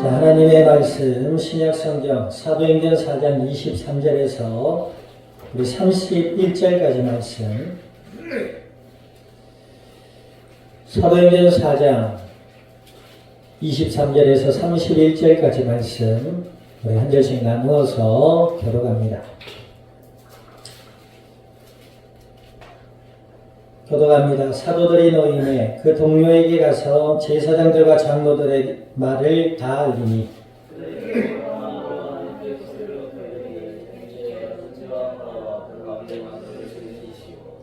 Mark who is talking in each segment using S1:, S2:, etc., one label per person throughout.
S1: 하나님의 말씀 신약성경 사도행전 4장 23절에서 우리 31절까지 말씀, 사도행전 4장 23절에서 31절까지 말씀 우리 한 절씩 나누어서 교독합니다. 교독합니다. 사도들이 노임에 그 동료에게 가서 제사장들과 장로들의 말을 다 알리니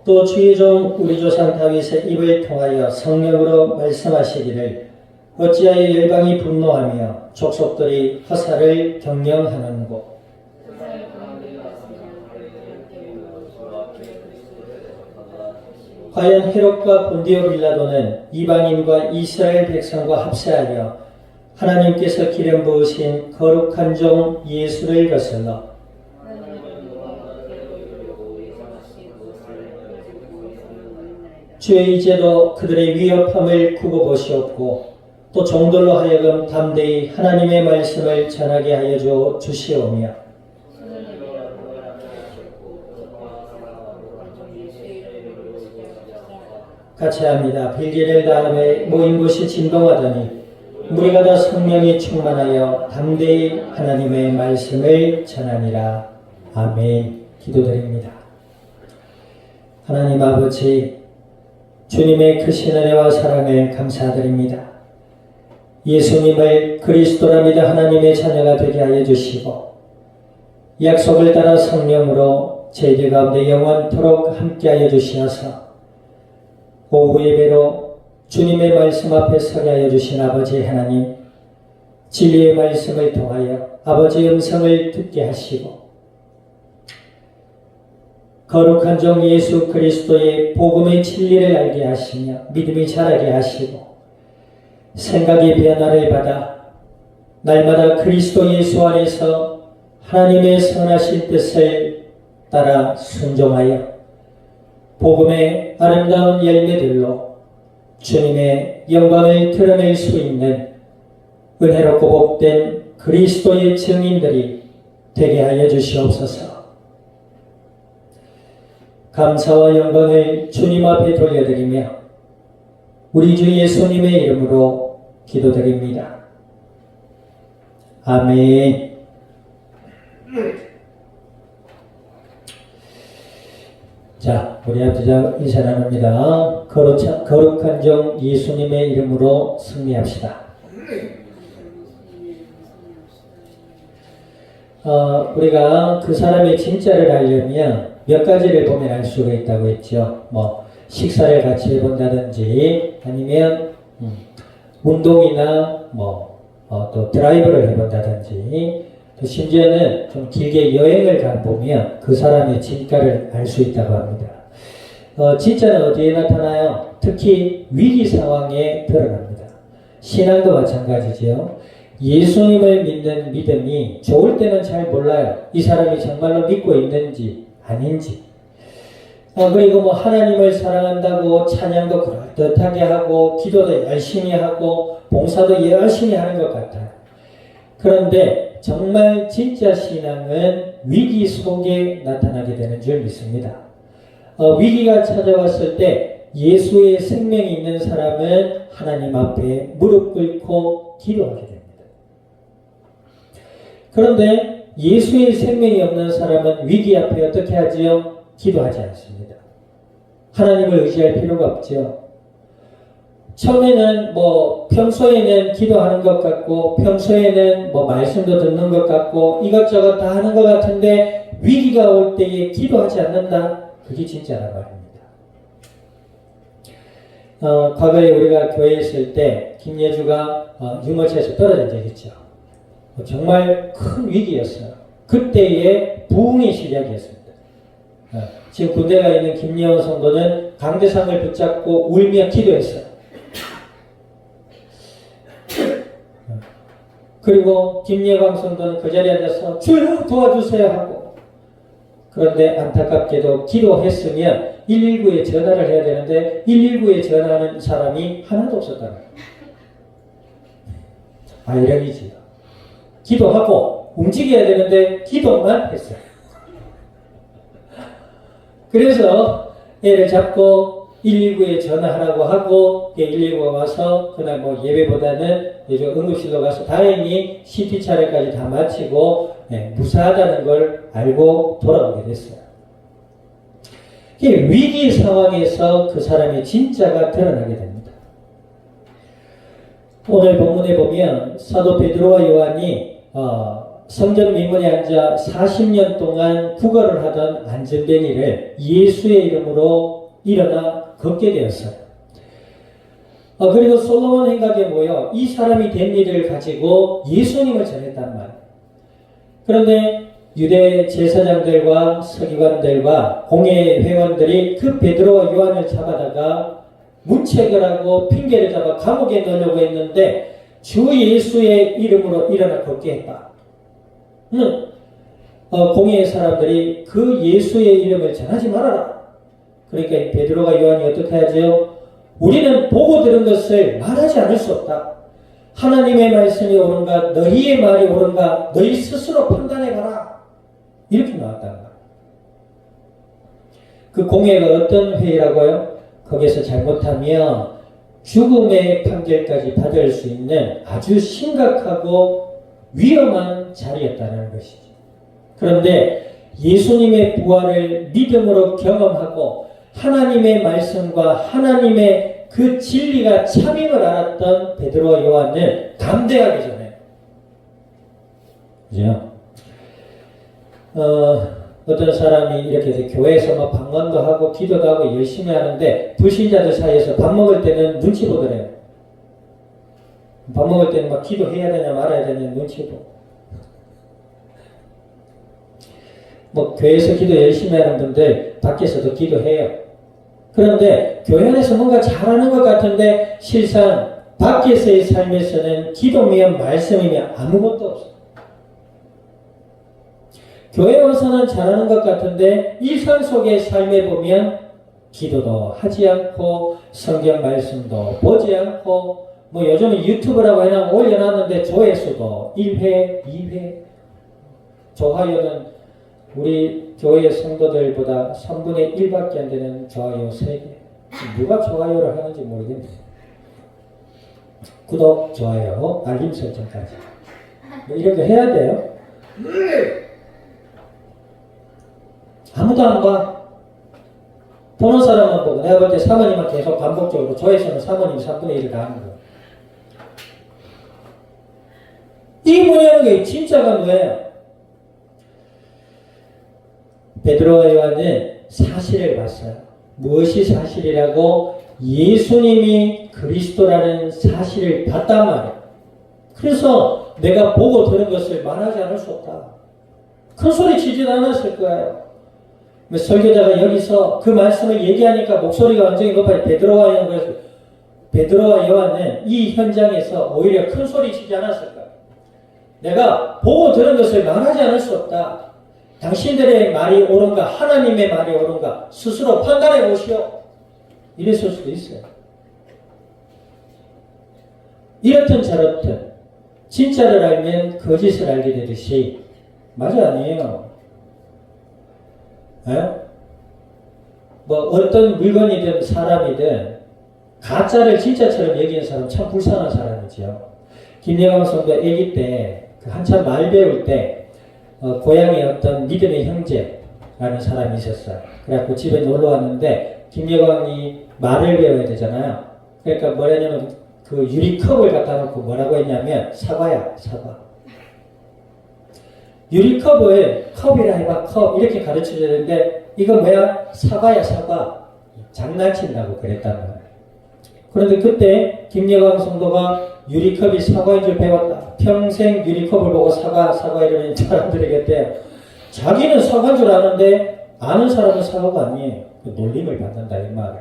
S1: 또 주의 종 우리 조상 다윗의 입을 통하여 성령으로 말씀하시기를 어찌하여 열방이 분노하며 족속들이 허사를 경영하는고. 과연 헤롯과 본디오 빌라도는 이방인과 이스라엘 백성과 합세하여 하나님께서 기름 부으신 거룩한 종 예수를 거슬러 주의 이제도 그들의 위협함을 두고 보시옵고 또 종들로 하여금 담대히 하나님의 말씀을 전하게 하여 주시오며 같이 합니다. 빌기를 다음에 모인 곳이 진동하더니 무리가 다 성령이 충만하여 담대히 하나님의 말씀을 전하니라. 아멘. 기도드립니다. 하나님 아버지, 주님의 크신 은혜와 사랑을 감사드립니다. 예수님을 그리스도라 믿어 하나님의 자녀가 되게 하여 주시고 약속을 따라 성령으로 저희들 가운데 영원토록 함께하여 주시어서 오후 예배로 주님의 말씀 앞에 서게 하여 주신 아버지 하나님, 진리의 말씀을 통하여 아버지의 음성을 듣게 하시고 거룩한 종 예수 그리스도의 복음의 진리를 알게 하시며 믿음이 자라게 하시고 생각의 변화를 받아 날마다 그리스도 예수 안에서 하나님의 선하신 뜻을 따라 순종하여 복음의 아름다운 열매들로 주님의 영광을 드러낼 수 있는 은혜롭고 복된 그리스도의 증인들이 되게 하여 주시옵소서. 감사와 영광을 주님 앞에 돌려드리며 우리 주 예수님의 이름으로 기도드립니다. 아멘. 자, 우리 앞에서 인사 나눕니다. 거룩한 종 예수님의 이름으로 승리합시다. 우리가 그 사람의 진짜를 알려면 몇 가지를 보면 알 수가 있다고 했죠. 식사를 같이 해본다든지 아니면 운동이나 또 드라이브를 해본다든지 또 심지어는 좀 길게 여행을 가보면 그 사람의 진가를 알 수 있다고 합니다. 진짜는 어디에 나타나요? 특히 위기 상황에 드러납니다. 신앙도 마찬가지죠. 예수님을 믿는 믿음이 좋을 때는 잘 몰라요. 이 사람이 정말로 믿고 있는지 아닌지. 그리고 하나님을 사랑한다고 찬양도 그럴듯하게 하고 기도도 열심히 하고 봉사도 열심히 하는 것 같아요. 그런데 정말 진짜 신앙은 위기 속에 나타나게 되는 줄 믿습니다. 위기가 찾아왔을 때 예수의 생명이 있는 사람은 하나님 앞에 무릎 꿇고 기도하게 됩니다. 그런데 예수의 생명이 없는 사람은 위기 앞에 어떻게 하지요? 기도하지 않습니다. 하나님을 의지할 필요가 없죠. 처음에는 평소에는 기도하는 것 같고 평소에는 말씀도 듣는 것 같고 이것저것 다 하는 것 같은데 위기가 올 때에 기도하지 않는다? 그게 진짜라고 합니다. 과거에 우리가 교회에 있을 때 김예주가 유모차에서 떨어진 적이 있죠. 정말 큰 위기였어요. 그때의 부흥의 시작이었습니다. 지금 군대가 있는 김예원 성도는 강대상을 붙잡고 울며 기도했어요. 그리고 김예광 성도는 그 자리에 앉아서 주여 도와주세요 하고, 그런데 안타깝게도 기도했으면 119에 전화를 해야 되는데 119에 전화하는 사람이 하나도 없었다는 거예요. 아이러니지요. 기도하고 움직여야 되는데 기도만 했어요. 그래서 애를 잡고 119에 전화하라고 하고 119가 와서 그날 뭐 예배보다는 요즘 응급실로 가서 다행히 CT 차례까지 다 마치고 무사하다는 걸 알고 돌아오게 됐어요. 위기 상황에서 그 사람의 진짜가 드러나게 됩니다. 오늘 본문에 보면 사도 베드로와 요한이 성전 미문에 앉아 40년 동안 구걸을 하던 안전뱅이를 예수의 이름으로 일어나 걷게 되었어요. 그리고 솔로몬 행각에 모여 이 사람이 된 일을 가지고 예수님을 전했단 말이에요. 그런데 유대 제사장들과 서기관들과 공회 회원들이 그 베드로와 요한을 잡아다가 문책을 하고 핑계를 잡아 감옥에 넣으려고 했는데 주 예수의 이름으로 일어나 걷게 했다. 공회의 사람들이 그 예수의 이름을 전하지 말아라. 그러니까 베드로가 요한이 어떻게 하죠? 우리는 보고 들은 것을 말하지 않을 수 없다. 하나님의 말씀이 옳은가 너희의 말이 옳은가 너희 스스로 판단해봐라. 이렇게 나왔다는 거예요. 그 공회가 어떤 회의라고요? 거기서 잘못하면 죽음의 판결까지 받을 수 있는 아주 심각하고 위험한 자리였다는 것이죠. 그런데 예수님의 부활을 믿음으로 경험하고 하나님의 말씀과 하나님의 그 진리가 참임을 알았던 베드로와 요한은 담대하기 전에 그죠? 어떤 사람이 이렇게 해서 교회에서 뭐 방언도 하고 기도도 하고 열심히 하는데 불신자들 사이에서 밥 먹을 때는 눈치 보더래요. 밥 먹을 때는 막 기도해야 되냐 말아야 되냐 눈치 보고. 뭐 교회에서 기도 열심히 하는 분들 밖에서도 기도해요. 그런데 교회 안에서 뭔가 잘하는 것 같은데 실상 밖에서의 삶에서는 기도면 말씀이면 아무것도 없어요. 교회 와서는 잘하는 것 같은데 일상 속의 삶에 보면 기도도 하지 않고 성경 말씀도 보지 않고 뭐 요즘은 유튜브라고 그냥 올려놨는데 조회수도 1회, 2회 좋아요는 우리 교회 성도들보다 3분의 1밖에 안 되는 좋아요 3개. 누가 좋아요를 하는지 모르겠네. 구독, 좋아요, 알림 설정까지. 뭐 이렇게 해야 돼요. 아무도 안 봐. 보는 사람만 보고 내가 볼 때 사모님만 계속 반복적으로 조회수는 사모님 3분의 1을 다 하는 거예요. 이 뭐냐는 진짜가 뭐예요? 베드로와 요한은 사실을 봤어요. 무엇이 사실이라고? 예수님이 그리스도라는 사실을 봤단 말이에요. 그래서 내가 보고 들은 것을 말하지 않을 수 없다. 큰 소리 치지도 않았을 거예요. 설교자가 여기서 그 말씀을 얘기하니까 목소리가 완전히 높아요. 베드로와 요한은 이 현장에서 오히려 큰 소리 치지 않았을 거예요. 내가 보고 들은 것을 말하지 않을 수 없다. 당신들의 말이 옳은가 하나님의 말이 옳은가 스스로 판단해 보시오. 이랬을 수도 있어요. 이렇든 저렇든 진짜를 알면 거짓을 알게 되듯이 맞아 아니에요. 뭐 어떤 물건이든 사람이든 가짜를 진짜처럼 여기는 사람 참 불쌍한 사람이죠. 김여광 성도 아기 때 그 한참 말 배울 때 고향에 어떤 믿음의 형제라는 사람이 있었어요. 그래갖고 집에 놀러 왔는데 김여광이 말을 배워야 되잖아요. 그러니까 뭐냐면 그 유리컵을 갖다 놓고 뭐라고 했냐면 사과야 사과. 유리컵을 컵이라 해봐 컵 이렇게 가르쳐줘야 되는데 이거 뭐야 사과야 사과. 장난친다고 그랬단 말이에요. 그런데 그때 김여광 성도가 유리컵이 사과인 줄 배웠다. 평생 유리컵을 보고 사과 이러면 사람들에게 자기는 사과인 줄 아는데 아는 사람은 사과가 아니에요. 놀림을 받는다 이 말을.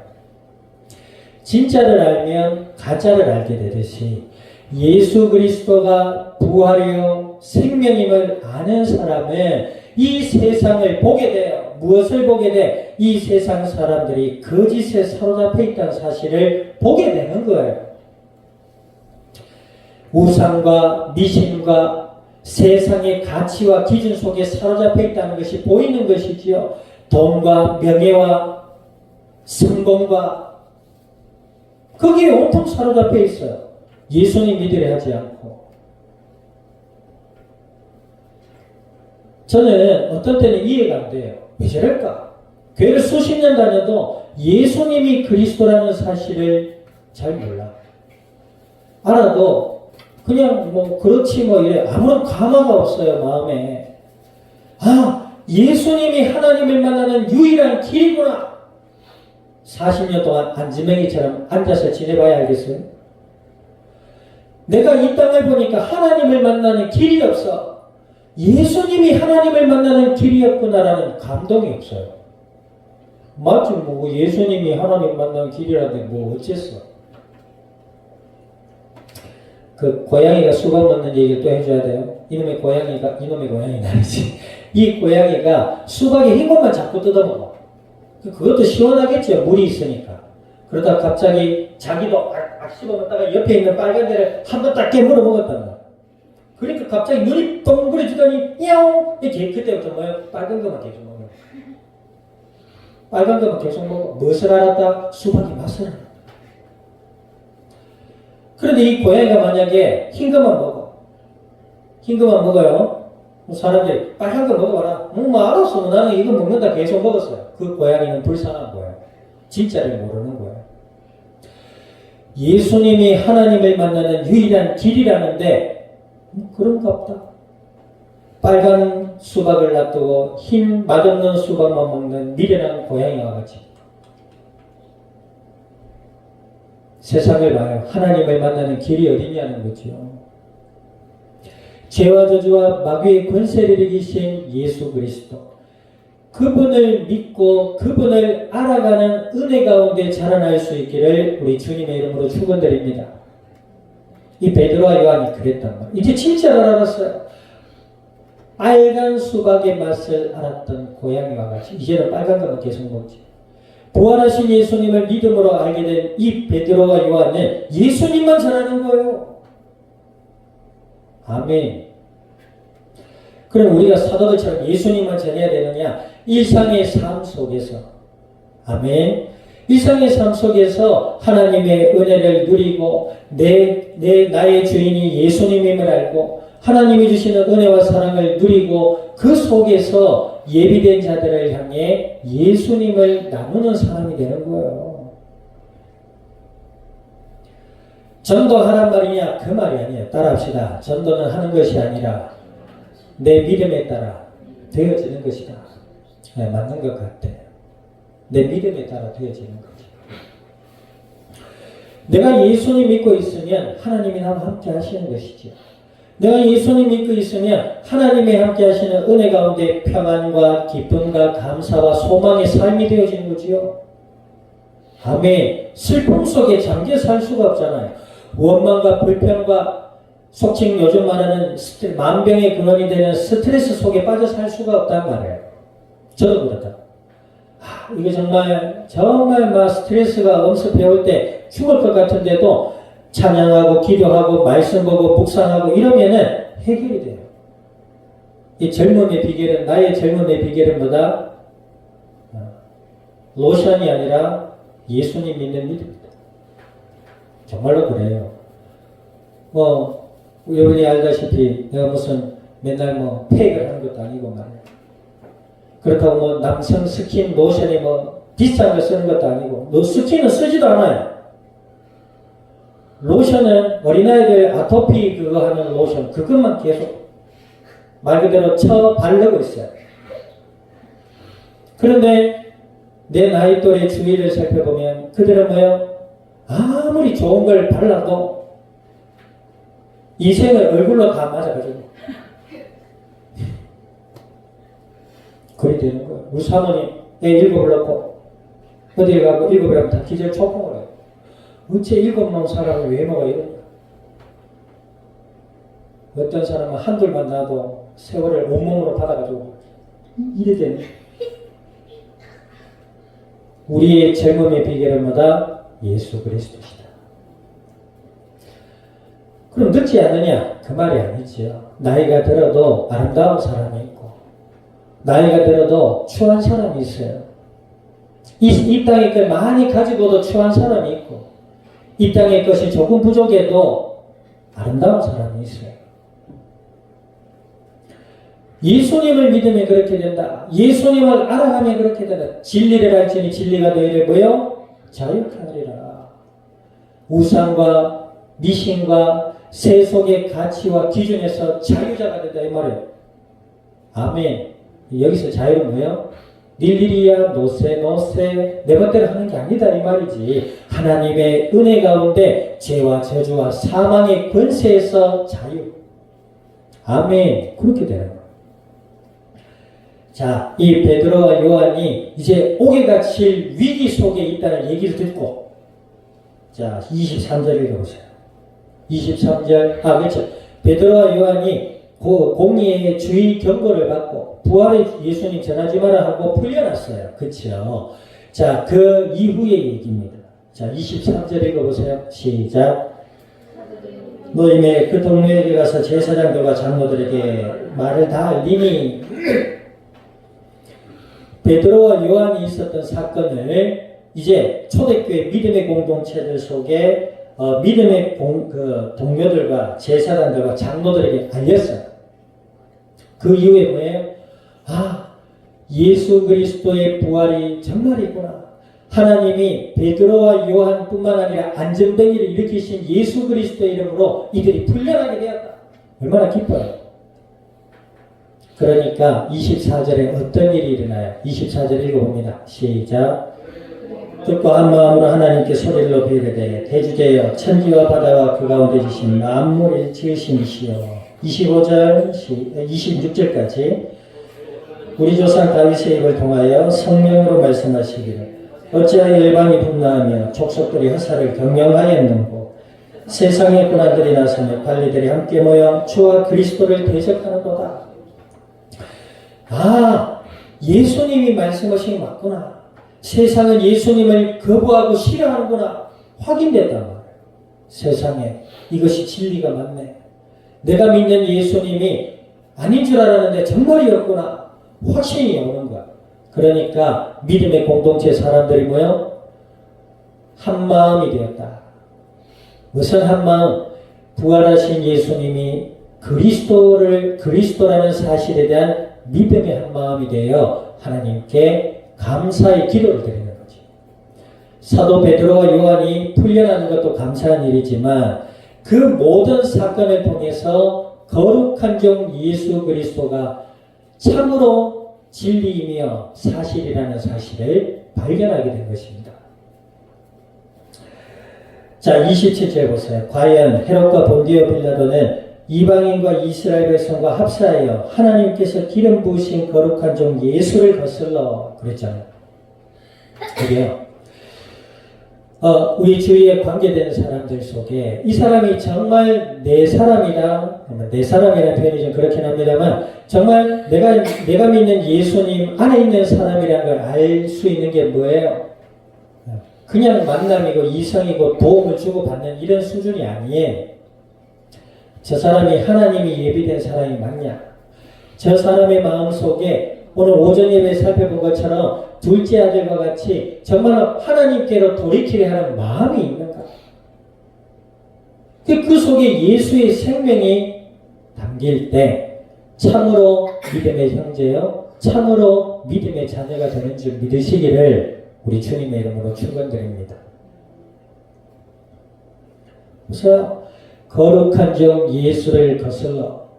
S1: 진짜를 알면 가짜를 알게 되듯이 예수 그리스도가 부활이요 생명임을 아는 사람은 이 세상을 보게 돼요. 무엇을 보게 돼? 이 세상 사람들이 거짓에 사로잡혀 있다는 사실을 보게 되는 거예요. 우상과 미신과 세상의 가치와 기준 속에 사로잡혀 있다는 것이 보이는 것이지요. 돈과 명예와 성공과 거기에 온통 사로잡혀 있어요. 예수님 믿으려 하지 않고. 저는 어떤 때는 이해가 안 돼요. 왜 저럴까? 교회를 수십 년 다녀도 예수님이 그리스도라는 사실을 잘 몰라. 알아도 그냥 뭐 그렇지 뭐 이래 아무런 감화가 없어요. 마음에. 아, 예수님이 하나님을 만나는 유일한 길이구나. 40년 동안 안지맹이처럼 앉아서 지내봐야 알겠어요. 내가 이 땅을 보니까 하나님을 만나는 길이 없어. 예수님이 하나님을 만나는 길이었구나라는 감동이 없어요. 맞지 뭐 예수님이 하나님 만나는 길이라는데 뭐 어째서. 그 고양이가 수박 먹는 얘기를 또 해줘야 돼요. 이놈의 고양이는 아니지. 이 고양이가 수박에 흰 것만 자꾸 뜯어먹어. 그것도 시원하겠죠. 물이 있으니까. 그러다 갑자기 자기도 악 씹어먹다가 옆에 있는 빨간 데를 한번 딱 깨물어 먹었다는 거야. 그러니까 갑자기 눈이 뻥그려지더니 야옹! 이렇게 그때부터 뭐예요? 빨간 것만 계속 먹어요. 빨간 것만 계속 먹어. 무엇을 알았다? 수박이 맛을 알았다. 그런데 이 고양이가 만약에 흰 것만 먹어. 흰 것만 먹어요. 사람들이 빨간 거 먹어봐라. 뭐 알았어. 나는 이거 먹는다 계속 먹었어요. 그 고양이는 불쌍한 거예요. 진짜를 모르는 거예요. 예수님이 하나님을 만나는 유일한 길이라는데 그런가 보다. 빨간 수박을 놔두고 흰 맛없는 수박만 먹는 미련한 고양이와 같이 세상을 봐요. 하나님을 만나는 길이 어디냐는 거죠. 죄와 저주와 마귀의 권세를 이기신 예수 그리스도. 그분을 믿고 그분을 알아가는 은혜 가운데 자라날 수 있기를 우리 주님의 이름으로 축원드립니다. 이 베드로와 요한이 그랬단 말이에요. 이제 진짜를 알았어요. 빨간 수박의 맛을 알았던 고양이와 같이 이제는 빨간 것만 계속 먹지. 부활하신 예수님을 믿음으로 알게 된 이 베드로와 요한은 예수님만 전하는 거예요. 아멘. 그럼 우리가 사도들처럼 예수님만 전해야 되느냐? 일상의 삶 속에서. 아멘. 일상의 삶 속에서 하나님의 은혜를 누리고 나의 주인이 예수님임을 알고 하나님이 주시는 은혜와 사랑을 누리고 그 속에서 예비된 자들을 향해 예수님을 나누는 사람이 되는 거예요. 전도하란 말이냐? 그 말이 아니에요. 따라합시다. 전도는 하는 것이 아니라 내 믿음에 따라 되어지는 것이다. 네, 맞는 것 같아요. 내 믿음에 따라 되어지는 거죠. 내가 예수님 믿고 있으면 하나님이 나와 함께 하시는 것이죠. 내가 예수님 믿고 있으면 하나님이 함께 하시는 은혜 가운데 평안과 기쁨과 감사와 소망의 삶이 되어지는 거지요. 아멘. 슬픔 속에 잠겨 살 수가 없잖아요. 원망과 불평과 속칭 요즘 말하는 만병의 근원이 되는 스트레스 속에 빠져 살 수가 없단 말이에요. 저도 그렇다. 이게 정말 막 스트레스가 엄습해 올 때 죽을 것 같은데도 찬양하고 기도하고 말씀 보고 묵상하고 이러면은 해결이 돼요. 이 젊음의 비결은 나의 젊음의 비결은 뭐다? 로션이 아니라 예수님 믿는 믿음이다. 정말로 그래요. 뭐 여러분이 알다시피 내가 무슨 맨날 뭐 페이크를 하는 것도 아니고 말이에요. 그렇다고 뭐 남성 스킨 로션이 뭐 비싼 거 쓰는 것도 아니고 너 스킨은 쓰지도 않아요. 로션은 어린아이들 아토피 그거 하는 로션 그것만 계속 말 그대로 쳐 바르고 있어요. 그런데 내 나이 또래 주위를 살펴보면 그들은 뭐요? 아무리 좋은 걸 발라도 인생을 얼굴로 다 맞아가지고 그리 되는 거예요. 우리 사모님 애 7을 낳고 어디에 가고 7이라면 다 기절 초풍을 해요. 어째 7놈 사람을 왜 먹어 이런가? 어떤 사람은 한둘만 나도 세월을 온몸으로 받아가지고 이래 되네. 우리의 젊음의 비결은 뭐다? 예수 그리스도시다. 그럼 늙지 않느냐? 그 말이 아니지요. 나이가 들어도 아름다운 사람이 있고, 나이가 들어도 추한 사람이 있어요. 이 땅의 걸 많이 가지고도 추한 사람이 있고, 이 땅의 것이 조금 부족해도 아름다운 사람이 있어요. 예수님을 믿으면 그렇게 된다. 예수님을 알아가면 그렇게 된다. 진리를 알지니 진리가 너희를 뭐요? 자유하리라. 우상과 미신과 세속의 가치와 기준에서 자유자가 된다 이 말이에요. 아멘. 여기서 자유는 뭐예요? 닐리리야 노세 내 멋대로 하는 게 아니다 이 말이지. 하나님의 은혜 가운데 죄와 저주와 사망의 권세에서 자유. 아멘. 그렇게 되는 거예요. 자, 이 베드로와 요한이 이제 옥에 갇힐 위기 속에 있다는 얘기를 듣고, 자 23절 읽어보세요. 23절 그렇죠. 베드로와 요한이 공의의 주의 경고를 받고 부활의 예수님 전하지 마라 하고 풀려났어요. 그렇죠. 자, 그 이후의 얘기입니다. 자 23절 읽어보세요. 시작. 너희의 그 동료에게 가서 제사장들과 장로들에게 말을 다 알리니 베드로와 요한이 있었던 사건을 이제 초대교회 믿음의 공동체들 속에 믿음의 동료들과 제사장들과 장로들에게 알렸어요. 그 이후에 뭐예요? 예수 그리스도의 부활이 정말이구나. 하나님이 베드로와 요한뿐만 아니라 안전뱅이를 일으키신 예수 그리스도의 이름으로 이들이 풀려나게 되었다. 얼마나 기뻐요. 그러니까 24절에 어떤 일이 일어나요? 24절 읽어봅니다. 시작. 듣고 한 마음으로 하나님께 소리를 높여 이르되 대주제여 천지와 바다와 그 가운데 지신 만물을 지으심이시여. 25절 26절까지 우리 조상 다윗의 입을 통하여 성령으로 말씀하시기를 어찌하여 일방이 분노하며 족속들이 허사를 경영하였는고 세상의 군환들이 나서며 관리들이 함께 모여 주와 그리스도를 대적하는도다. 예수님이 말씀하신 게 맞구나. 세상은 예수님을 거부하고 싫어하는구나. 확인됐단 말이에요. 세상에 이것이 진리가 맞네. 내가 믿는 예수님이 아닌 줄 알았는데 정말이었구나. 확신이 오는 거야. 그러니까 믿음의 공동체 사람들이 뭐요? 한 마음이 되었다. 무슨 한 마음? 부활하신 예수님이 그리스도라는 사실에 대한 믿음의 한 마음이 되어 하나님께 감사의 기도를 드리는 거지. 사도 베드로와 요한이 풀려나는 것도 감사한 일이지만 그 모든 사건을 통해서 거룩한 종 예수 그리스도가 참으로 진리이며 사실이라는 사실을 발견하게 된 것입니다. 자, 27절 보세요. 과연 헤롯과 본디오 빌라도는 이방인과 이스라엘 백성과 합사하여 하나님께서 기름 부으신 거룩한 종 예수를 거슬러 그랬잖아요. 그게요. 우리 주위에 관계되는 사람들 속에 이 사람이 정말 내 사람이다. 내 사람이라는 표현이 좀 그렇긴 합니다만 정말 내가 믿는 예수님 안에 있는 사람이라는 걸 알 수 있는 게 뭐예요? 그냥 만남이고 이성이고 도움을 주고받는 이런 수준이 아니에요. 저 사람이 하나님이 예비된 사람이 맞냐? 저 사람의 마음속에 오늘 오전 예배에 살펴본 것처럼 둘째 아들과 같이 정말 하나님께로 돌이키려 하는 마음이 있는가? 그 속에 예수의 생명이 담길 때 참으로 믿음의 형제요, 참으로 믿음의 자녀가 되는 줄 믿으시기를 우리 주님의 이름으로 축원드립니다. 보세요. 거룩한 종 예수를 거슬러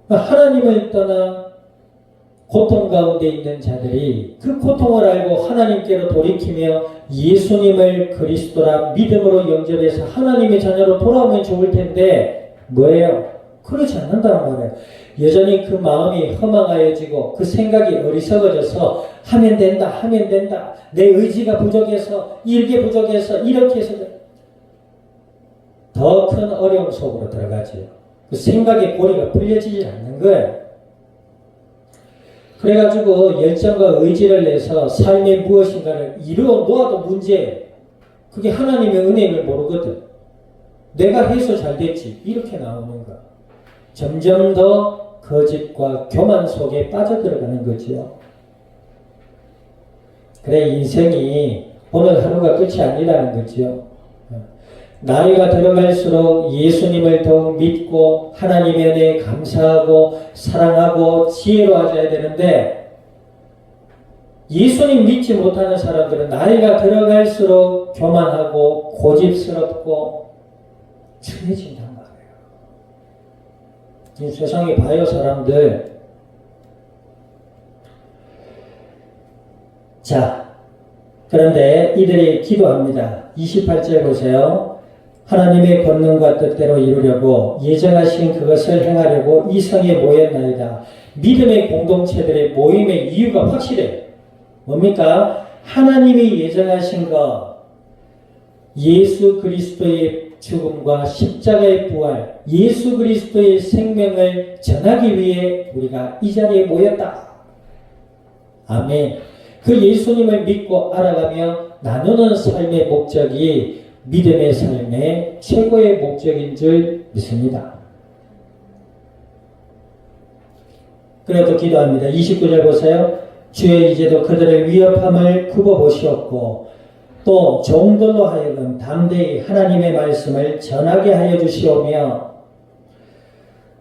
S1: 하나님을 떠나 고통 가운데 있는 자들이 그 고통을 알고 하나님께로 돌이키며 예수님을 그리스도라 믿음으로 영접해서 하나님의 자녀로 돌아오면 좋을 텐데 뭐예요? 그렇지 않는다는 말이에요. 여전히 그 마음이 허망하여지고 그 생각이 어리석어져서 하면 된다 내 의지가 부족해서 일개 부족해서 이렇게 해서 더 큰 어려움 속으로 들어가지요. 그 생각의 고리가 풀려지지 않는 거예요. 그래가지고 열정과 의지를 내서 삶의 무엇인가를 이루어 놓아도 문제예요. 그게 하나님의 은혜임을 모르거든. 내가 해서 잘 됐지. 이렇게 나오는 거. 점점 더 거짓과 교만 속에 빠져들어가는 거죠. 그래, 인생이 오늘 하루가 끝이 아니라는 거죠. 나이가 들어갈수록 예수님을 더욱 믿고 하나님의 은혜에 감사하고 사랑하고 지혜로워져야 되는데, 예수님 믿지 못하는 사람들은 나이가 들어갈수록 교만하고 고집스럽고 추해진단 말이에요. 이 세상에 봐요, 사람들. 자, 그런데 이들이 기도합니다. 28절 보세요. 하나님의 권능과 뜻대로 이루려고 예정하신 그것을 행하려고 이 성에 모였나이다. 믿음의 공동체들의 모임의 이유가 확실해요. 뭡니까? 하나님이 예정하신 것, 예수 그리스도의 죽음과 십자가의 부활, 예수 그리스도의 생명을 전하기 위해 우리가 이 자리에 모였다. 아멘. 그 예수님을 믿고 알아가며 나누는 삶의 목적이 믿음의 삶의 최고의 목적인 줄 믿습니다. 그래도 기도합니다. 29절 보세요. 주여 이제도 그들의 위협함을 굽어보시옵고 또 종들로 하여금 담대히 하나님의 말씀을 전하게 하여 주시오며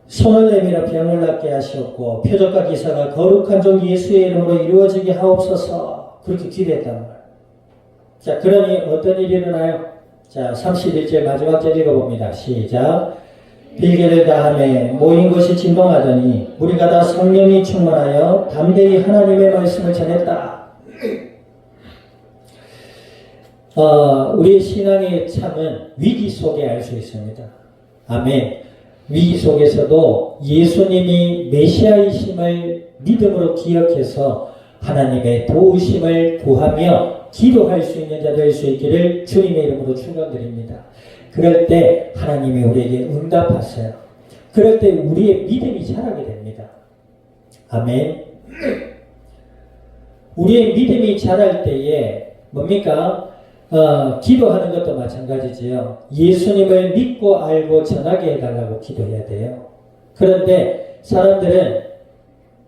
S1: 손을 내밀어 병을 낫게 하시옵고 표적과 기사가 거룩한 종 예수의 이름으로 이루어지게 하옵소서. 그렇게 기도했단 말이에요. 자, 그러니 어떤 일이 일어나요? 자, 31절 마지막 절 읽어봅니다. 시작. 빌개를 다하며 모인 것이 진동하더니 우리가 다 성령이 충만하여 담대히 하나님의 말씀을 전했다. 우리 신앙의 참은 위기 속에 알 수 있습니다. 아멘. 위기 속에서도 예수님이 메시아이심을 믿음으로 기억해서 하나님의 도우심을 구하며 기도할 수 있는 자 될 수 있기를 주님의 이름으로 축원드립니다. 그럴 때 하나님이 우리에게 응답하세요. 그럴 때 우리의 믿음이 자라게 됩니다. 아멘. 우리의 믿음이 자랄 때에 뭡니까? 기도하는 것도 마찬가지지요. 예수님을 믿고 알고 전하게 해달라고 기도해야 돼요. 그런데 사람들은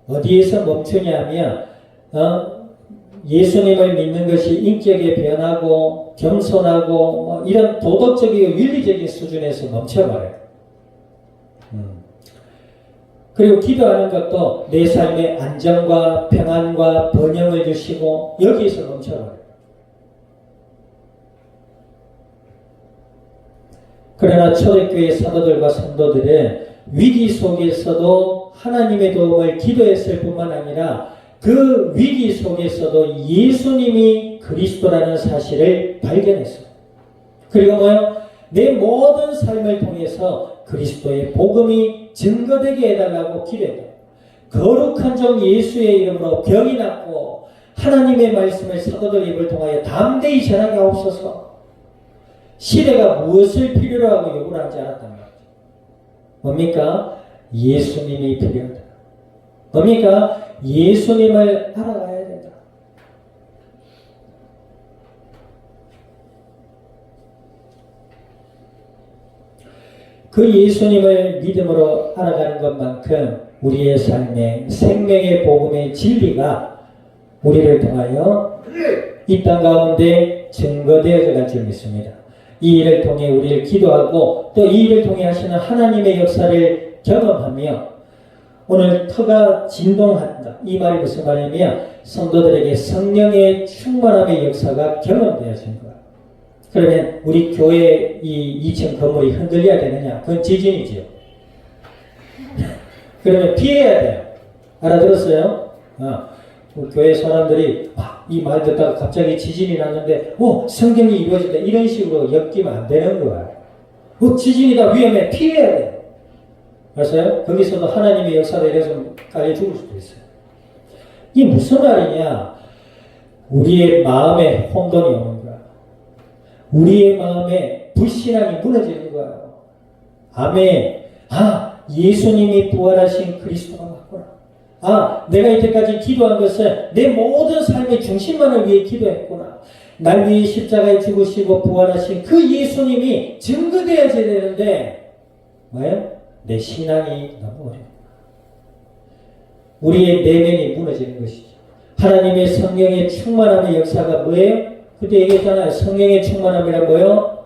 S1: 어디에서 멈추냐면 예수님을 믿는 것이 인격에 변하고 겸손하고 이런 도덕적이고 윤리적인 수준에서 멈춰버려요. 그리고 기도하는 것도 내 삶의 안정과 평안과 번영을 주시고 여기에서 멈춰버려요. 그러나 초대교회 사도들과 성도들은 위기 속에서도 하나님의 도움을 기도했을 뿐만 아니라 그 위기 속에서도 예수님이 그리스도라는 사실을 발견했어요. 그리고 뭐요? 내 모든 삶을 통해서 그리스도의 복음이 증거되게 해달라고 기도했다. 거룩한 종 예수의 이름으로 병이 낫고 하나님의 말씀을 사도들 입을 통하여 담대히 전하게 하옵소서. 시대가 무엇을 필요로 하고 요구를 하지 않았단 말이죠. 뭡니까? 예수님이 필요하다. 뭡니까? 예수님을 알아가야 된다. 그 예수님을 믿음으로 알아가는 것만큼 우리의 삶의 생명의 복음의 진리가 우리를 통하여 이 땅 가운데 증거되어져 갈 줄 믿습니다. 이 일을 통해 우리를 기도하고 또 이 일을 통해 하시는 하나님의 역사를 경험하며 오늘 터가 진동한다. 이 말이 무슨 말이냐면 성도들에게 성령의 충만함의 역사가 경험되어진 거야. 그러면 우리 교회 이 2층 건물이 흔들려야 되느냐? 그건 지진이지요. 그러면 피해야 돼요. 알아들었어요? 교회 사람들이 이 말 듣다가 갑자기 지진이 났는데 성경이 이루어진다 이런 식으로 엮이면 안 되는 거야. 지진이다 위험해 피해야 돼. 아세요? 거기서도 하나님의 역사를 이래서 깔려 죽을 수도 있어요. 이게 무슨 말이냐? 우리의 마음에 혼돈이 오는 거야. 우리의 마음에 불신앙이 무너지는 거야. 아멘. 예수님이 부활하신 그리스도가 맞구나. 내가 이때까지 기도한 것은 내 모든 삶의 중심만을 위해 기도했구나. 날 위해 십자가에 죽으시고 부활하신 그 예수님이 증거되어져야 되는데 뭐예요? 내 신앙이 너무 어려워. 우리의 내면이 무너지는 것이죠. 하나님의 성령의 충만함의 역사가 뭐예요? 그때 얘기했잖아요. 성령의 충만함이란 뭐예요?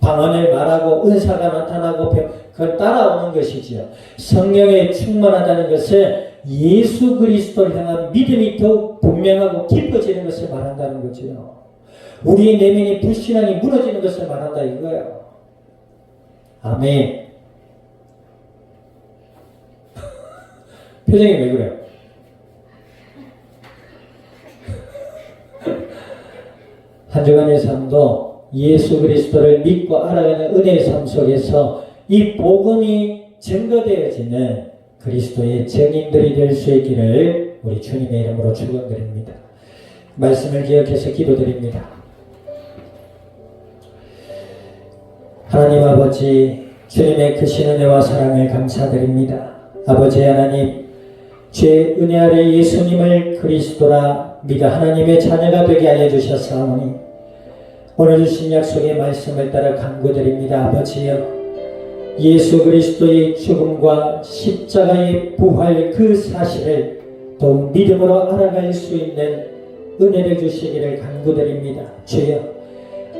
S1: 방언을 말하고 은사가 나타나고 그걸 따라오는 것이지요. 성령에 충만하다는 것은 예수 그리스도를 향한 믿음이 더욱 분명하고 깊어지는 것을 말한다는 거죠. 우리의 내면의 불신앙이 무너지는 것을 말한다 이거예요. 아멘. 표정이 왜 그래요? 한 주간의 삶도 예수 그리스도를 믿고 알아가는 은혜의 삶 속에서 이 복음이 증거되어지는 그리스도의 증인들이 될 수 있기를 우리 주님의 이름으로 축원드립니다. 말씀을 기억해서 기도드립니다. 하나님 아버지, 주님의 크신 은혜와 사랑을 감사드립니다. 아버지 하나님, 죄 은혜 아래 예수님을 그리스도라 믿어 하나님의 자녀가 되게 하여 주셨사오니 오늘 주신 약속의 말씀을 따라 간구드립니다. 아버지여, 예수 그리스도의 죽음과 십자가의 부활 그 사실을 더욱 믿음으로 알아갈 수 있는 은혜를 주시기를 간구드립니다. 주여,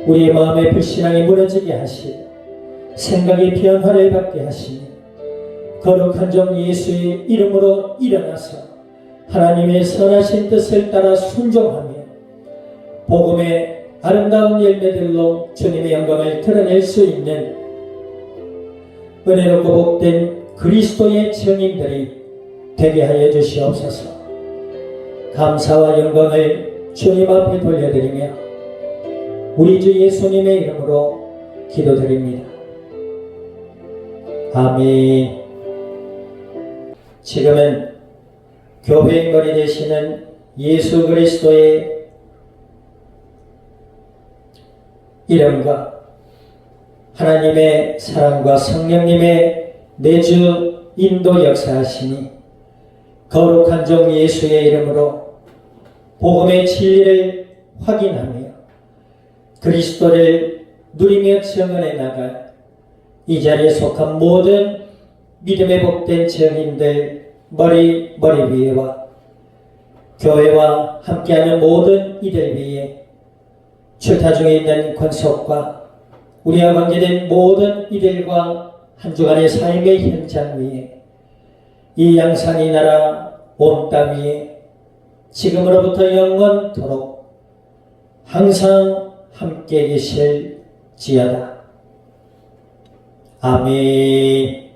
S1: 우리의 마음의 불신앙이 무너지게 하시고 생각의 변화를 받게 하시니 거룩한 종 예수의 이름으로 일어나서 하나님의 선하신 뜻을 따라 순종하며 복음의 아름다운 열매들로 주님의 영광을 드러낼 수 있는 은혜롭고 복된 그리스도의 증인들이 되게 하여 주시옵소서. 감사와 영광을 주님 앞에 돌려드리며 우리 주 예수님의 이름으로 기도드립니다. 아멘. 지금은 교회의 머리 되시는 예수 그리스도의 이름과 하나님의 사랑과 성령님의 내주 인도 역사하시니 거룩한 종 예수의 이름으로 복음의 진리를 확인하며 그리스도를 누리며 증언해 나갈 이 자리에 속한 모든 믿음의 복된 증인들 머리 위에와 교회와 함께하는 모든 이들 위에 출타 중에 있는 권속과 우리와 관계된 모든 이들과 한 주간의 삶의 현장 위에 이 양산이 나라 온 땅 위에 지금으로부터 영원토록 항상 함께 계실지어다. 아멘.